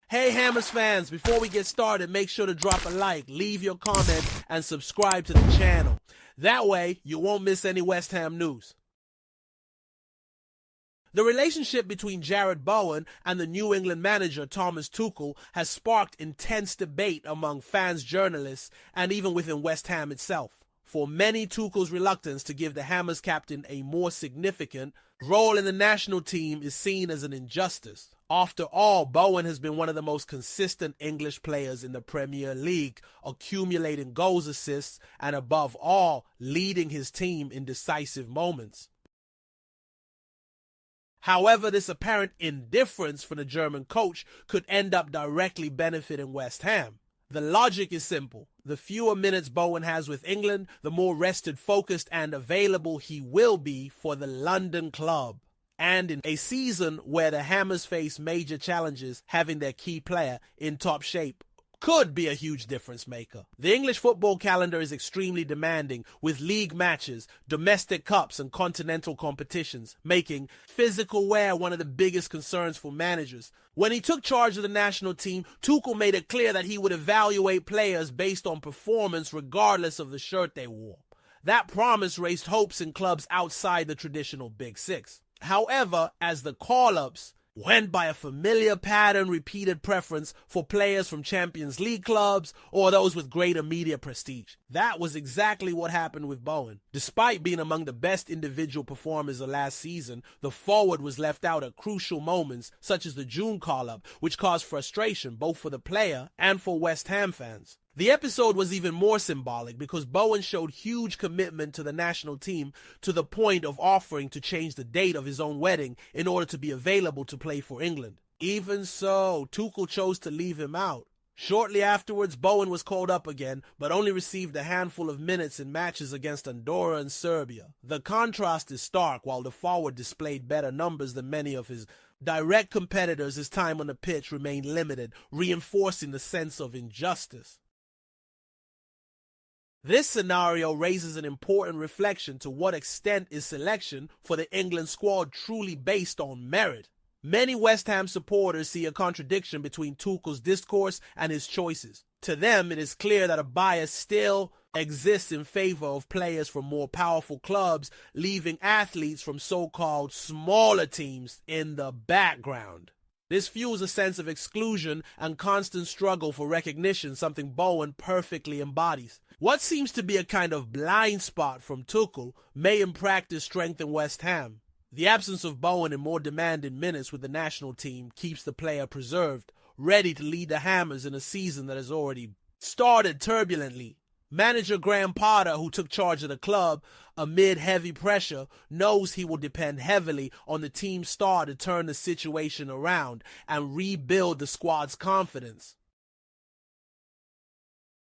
Hey Hammers fans, before we get started, make sure to drop a like, leave your comment, and subscribe to the channel. That way, you won't miss any West Ham news. The relationship between Jarrod Bowen and the New England manager Thomas Tuchel has sparked intense debate among fans, journalists, and even within West Ham itself. For many, Tuchel's reluctance to give the Hammers captain a more significant role in the national team is seen as an injustice. After all, Bowen has been one of the most consistent English players in the Premier League, accumulating goals, assists, and above all, leading his team in decisive moments. However, this apparent indifference from the German coach could end up directly benefiting West Ham. The logic is simple. The fewer minutes Bowen has with England, the more rested, focused, and available he will be for the London club. And in a season where the Hammers face major challenges, having their key player in top shape could be a huge difference maker. The English football calendar is extremely demanding, with league matches, domestic cups, and continental competitions, making physical wear one of the biggest concerns for managers. When he took charge of the national team, Tuchel made it clear that he would evaluate players based on performance regardless of the shirt they wore. That promise raised hopes in clubs outside the traditional Big Six. However, as the call-ups went by a familiar pattern, repeated preference for players from Champions League clubs or those with greater media prestige. That was exactly what happened with Bowen. Despite being among the best individual performers of last season, the forward was left out at crucial moments, such as the June call-up, which caused frustration both for the player and for West Ham fans. The episode was even more symbolic because Bowen showed huge commitment to the national team to the point of offering to change the date of his own wedding in order to be available to play for England. Even so, Tuchel chose to leave him out. Shortly afterwards, Bowen was called up again, but only received a handful of minutes in matches against Andorra and Serbia. The contrast is stark. While the forward displayed better numbers than many of his direct competitors, his time on the pitch remained limited, reinforcing the sense of injustice. This scenario raises an important reflection: to what extent is selection for the England squad truly based on merit? Many West Ham supporters see a contradiction between Tuchel's discourse and his choices. To them, it is clear that a bias still exists in favor of players from more powerful clubs, leaving athletes from so-called smaller teams in the background. This fuels a sense of exclusion and constant struggle for recognition, something Bowen perfectly embodies. What seems to be a kind of blind spot from Tuchel may in practice strengthen West Ham. The absence of Bowen in more demanding minutes with the national team keeps the player preserved, ready to lead the Hammers in a season that has already started turbulently. Manager Graham Potter, who took charge of the club amid heavy pressure, knows he will depend heavily on the team's star to turn the situation around and rebuild the squad's confidence.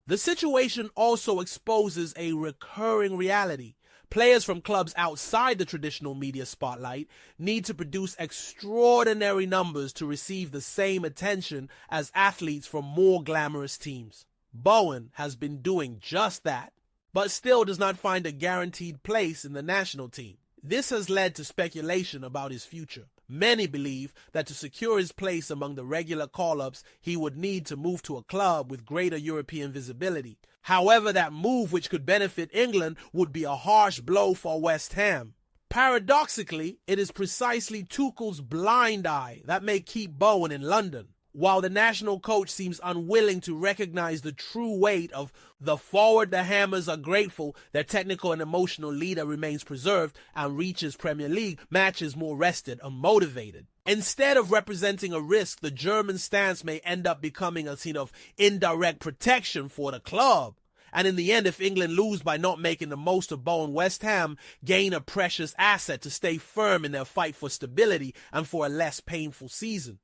The situation also exposes a recurring reality. Players from clubs outside the traditional media spotlight need to produce extraordinary numbers to receive the same attention as athletes from more glamorous teams. Bowen has been doing just that, but still does not find a guaranteed place in the national team. This has led to speculation about his future. Many believe that to secure his place among the regular call-ups, he would need to move to a club with greater European visibility. However, that move, which could benefit England, would be a harsh blow for West Ham. Paradoxically, it is precisely Tuchel's blind eye that may keep Bowen in London. While the national coach seems unwilling to recognize the true weight of the forward, the Hammers are grateful their technical and emotional leader remains preserved and reaches Premier League matches more rested and motivated. Instead of representing a risk, the German stance may end up becoming a scene of indirect protection for the club. And in the end, if England lose by not making the most of Bowen, West Ham gain a precious asset to stay firm in their fight for stability and for a less painful season.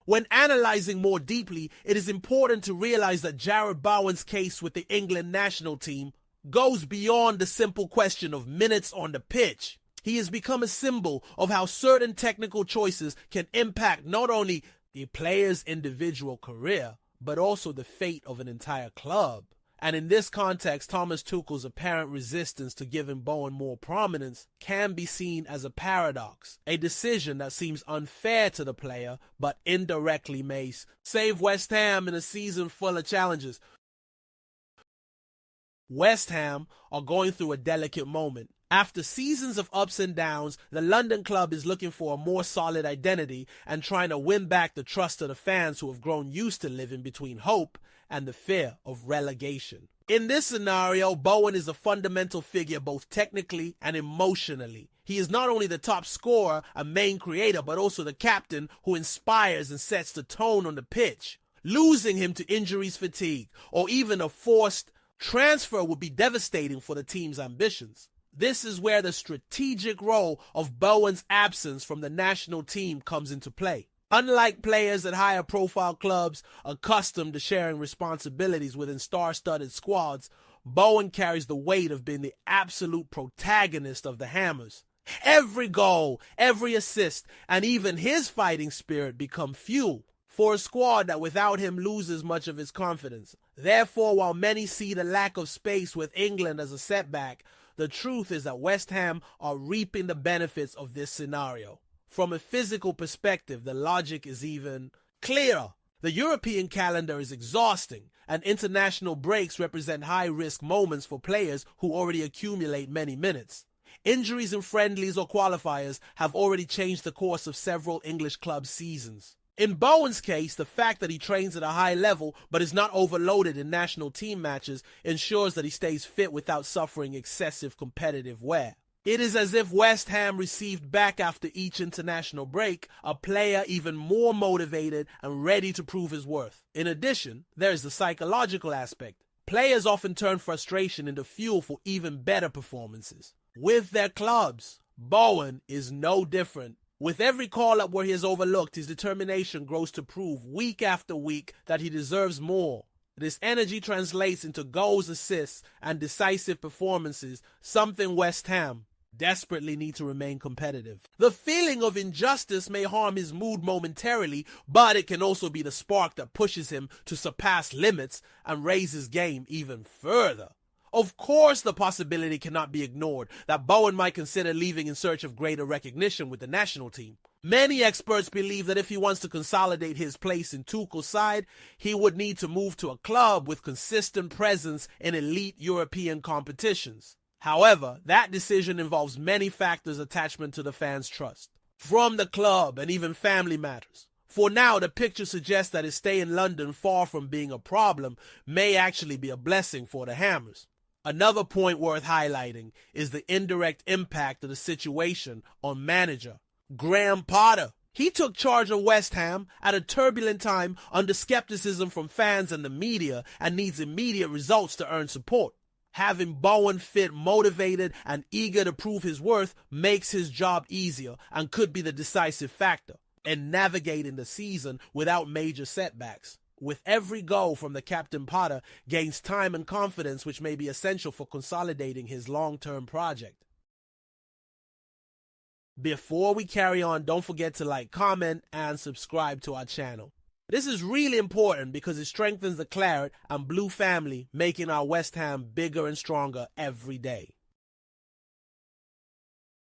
When analyzing more deeply, it is important to realize that Jarrod Bowen's case with the England national team goes beyond the simple question of minutes on the pitch. He has become a symbol of how certain technical choices can impact not only the player's individual career, but also the fate of an entire club. And in this context, Thomas Tuchel's apparent resistance to giving Bowen more prominence can be seen as a paradox, a decision that seems unfair to the player, but indirectly may save West Ham in a season full of challenges. West Ham are going through a delicate moment. After seasons of ups and downs, the London club is looking for a more solid identity and trying to win back the trust of the fans who have grown used to living between hope and the fear of relegation. In this scenario, Bowen is a fundamental figure both technically and emotionally. He is not only the top scorer and main creator, but also the captain who inspires and sets the tone on the pitch. Losing him to injuries fatigue or even a forced transfer would be devastating for the team's ambitions. This is where the strategic role of Bowen's absence from the national team comes into play. Unlike players at higher profile clubs accustomed to sharing responsibilities within star-studded squads, Bowen carries the weight of being the absolute protagonist of the Hammers. Every goal, every assist, and even his fighting spirit become fuel for a squad that without him loses much of its confidence. Therefore, while many see the lack of space with England as a setback, the truth is that West Ham are reaping the benefits of this scenario. From a physical perspective, the logic is even clearer. The European calendar is exhausting, and international breaks represent high-risk moments for players who already accumulate many minutes. Injuries in friendlies or qualifiers have already changed the course of several English club seasons. In Bowen's case, the fact that he trains at a high level but is not overloaded in national team matches ensures that he stays fit without suffering excessive competitive wear. It is as if West Ham received back after each international break a player even more motivated and ready to prove his worth. In addition, there is the psychological aspect. Players often turn frustration into fuel for even better performances. With their clubs, Bowen is no different. With every call-up where he is overlooked, his determination grows to prove week after week that he deserves more. This energy translates into goals, assists, and decisive performances, something West Ham desperately need to remain competitive. The feeling of injustice may harm his mood momentarily, but it can also be the spark that pushes him to surpass limits and raise his game even further. Of course, the possibility cannot be ignored that Bowen might consider leaving in search of greater recognition with the national team. Many experts believe that if he wants to consolidate his place in Tuchel's side, he would need to move to a club with consistent presence in elite European competitions. However, that decision involves many factors attachment to the fans' trust, from the club and even family matters. For now, the picture suggests that his stay in London, far from being a problem, may actually be a blessing for the Hammers. Another point worth highlighting is the indirect impact of the situation on manager Graham Potter. He took charge of West Ham at a turbulent time under skepticism from fans and the media and needs immediate results to earn support. Having Bowen fit, motivated, and eager to prove his worth makes his job easier and could be the decisive factor in navigating the season without major setbacks. With every goal from the captain, Potter gains time and confidence, which may be essential for consolidating his long-term project. Before we carry on, don't forget to like, comment, and subscribe to our channel. This is really important because it strengthens the Claret and Blue family, making our West Ham bigger and stronger every day.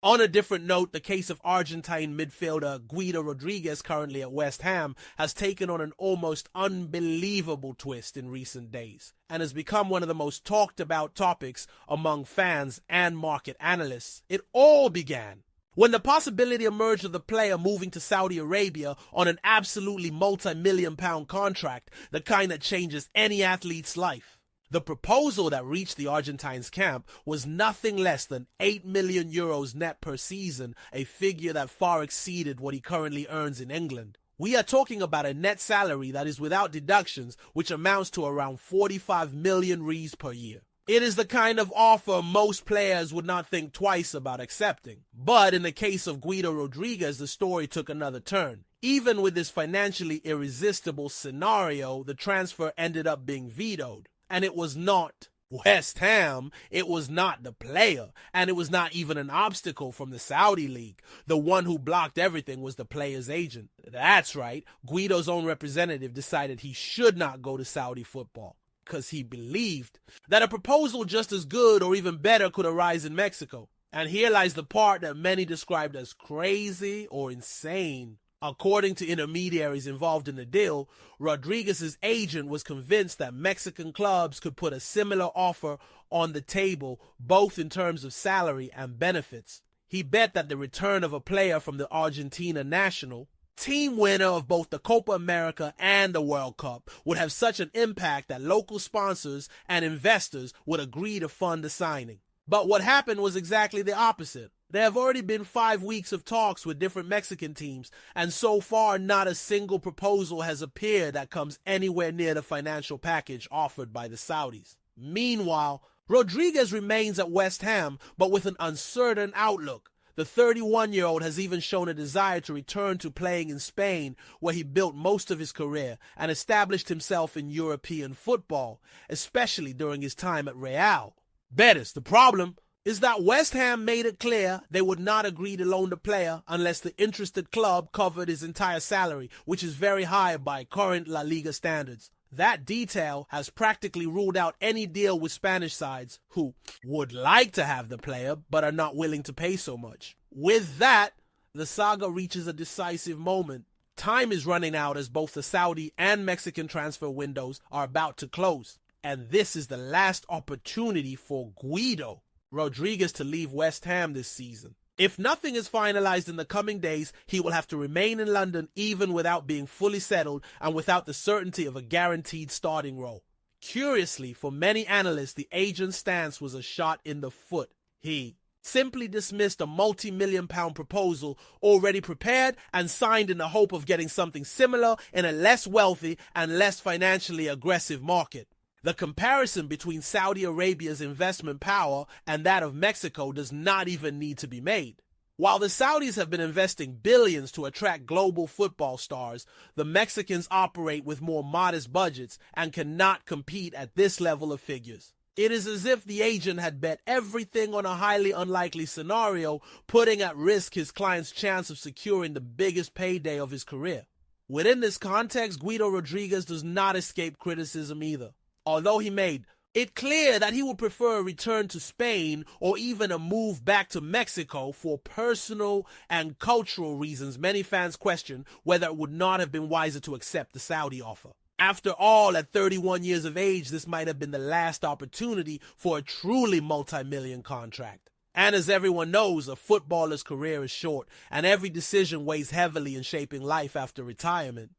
On a different note, the case of Argentine midfielder Guido Rodriguez, currently at West Ham, has taken on an almost unbelievable twist in recent days and has become one of the most talked about topics among fans and market analysts. It all began when the possibility emerged of the player moving to Saudi Arabia on an absolutely multi-million-pound contract, the kind that changes any athlete's life. The proposal that reached the Argentines' camp was nothing less than €8 million net per season, a figure that far exceeded what he currently earns in England. We are talking about a net salary that is without deductions, which amounts to around 45 million reais per year. It is the kind of offer most players would not think twice about accepting. But in the case of Guido Rodriguez, the story took another turn. Even with this financially irresistible scenario, the transfer ended up being vetoed. And it was not West Ham, it was not the player, and it was not even an obstacle from the Saudi league. The one who blocked everything was the player's agent. That's right, Guido's own representative decided he should not go to Saudi football. because he believed that a proposal just as good or even better could arise in Mexico. And here lies the part that many described as crazy or insane. According to intermediaries involved in the deal, Rodriguez's agent was convinced that Mexican clubs could put a similar offer on the table, both in terms of salary and benefits. He bet that the return of a player from the Argentina national, team winner of both the Copa America and the World Cup, would have such an impact that local sponsors and investors would agree to fund the signing. But what happened was exactly the opposite. There have already been 5 weeks of talks with different Mexican teams, and so far not a single proposal has appeared that comes anywhere near the financial package offered by the Saudis. Meanwhile, Rodriguez remains at West Ham, but with an uncertain outlook. The 31-year-old has even shown a desire to return to playing in Spain, where he built most of his career and established himself in European football, especially during his time at Real Betis. The problem is that West Ham made it clear they would not agree to loan the player unless the interested club covered his entire salary, which is very high by current La Liga standards. That detail has practically ruled out any deal with Spanish sides who would like to have the player but are not willing to pay so much. With that, the saga reaches a decisive moment. Time is running out as both the Saudi and Mexican transfer windows are about to close. And this is the last opportunity for Guido Rodriguez to leave West Ham this season. If nothing is finalized in the coming days, he will have to remain in London even without being fully settled and without the certainty of a guaranteed starting role. Curiously, for many analysts, the agent's stance was a shot in the foot. He simply dismissed a multi-million-pound proposal already prepared and signed in the hope of getting something similar in a less wealthy and less financially aggressive market. The comparison between Saudi Arabia's investment power and that of Mexico does not even need to be made. While the Saudis have been investing billions to attract global football stars, the Mexicans operate with more modest budgets and cannot compete at this level of figures. It is as if the agent had bet everything on a highly unlikely scenario, putting at risk his client's chance of securing the biggest payday of his career. Within this context, Guido Rodriguez does not escape criticism either. Although he made it clear that he would prefer a return to Spain or even a move back to Mexico for personal and cultural reasons, many fans question whether it would not have been wiser to accept the Saudi offer. After all, at 31 years of age, this might have been the last opportunity for a truly multi-million contract. And as everyone knows, a footballer's career is short, and every decision weighs heavily in shaping life after retirement.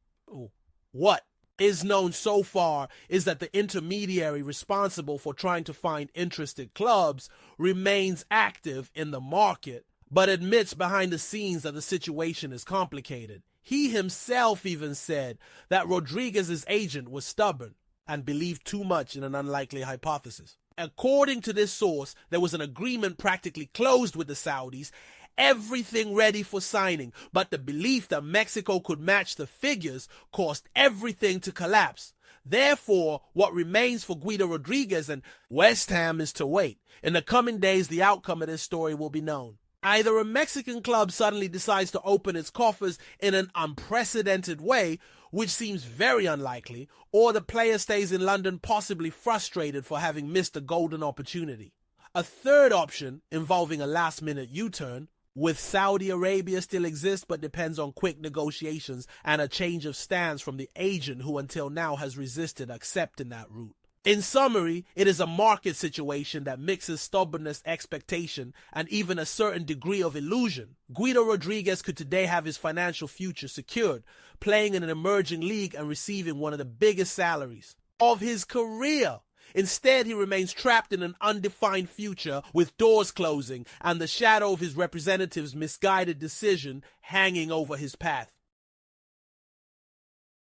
What is known so far is that the intermediary responsible for trying to find interested clubs remains active in the market, but admits behind the scenes that the situation is complicated. He himself even said that Rodriguez's agent was stubborn and believed too much in an unlikely hypothesis. According to this source, there was an agreement practically closed with the Saudis, everything ready for signing, but the belief that Mexico could match the figures caused everything to collapse. Therefore, what remains for Guido Rodriguez and West Ham is to wait. In the coming days, the outcome of this story will be known. Either a Mexican club suddenly decides to open its coffers in an unprecedented way, which seems very unlikely, or the player stays in London possibly frustrated for having missed a golden opportunity. A third option, involving a last-minute U-turn, with Saudi Arabia still exists but depends on quick negotiations and a change of stance from the agent who until now has resisted accepting that route. In summary, it is a market situation that mixes stubbornness, expectation, and even a certain degree of illusion. Guido Rodriguez could today have his financial future secured, playing in an emerging league and receiving one of the biggest salaries of his career. Instead, he remains trapped in an undefined future with doors closing and the shadow of his representative's misguided decision hanging over his path.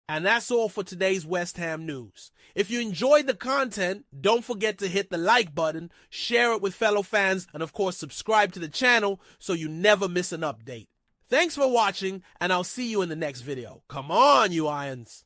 And that's all for today's West Ham news. If you enjoyed the content, don't forget to hit the like button, share it with fellow fans, and of course subscribe to the channel so you never miss an update. Thanks for watching, and I'll see you in the next video. Come on, you Irons!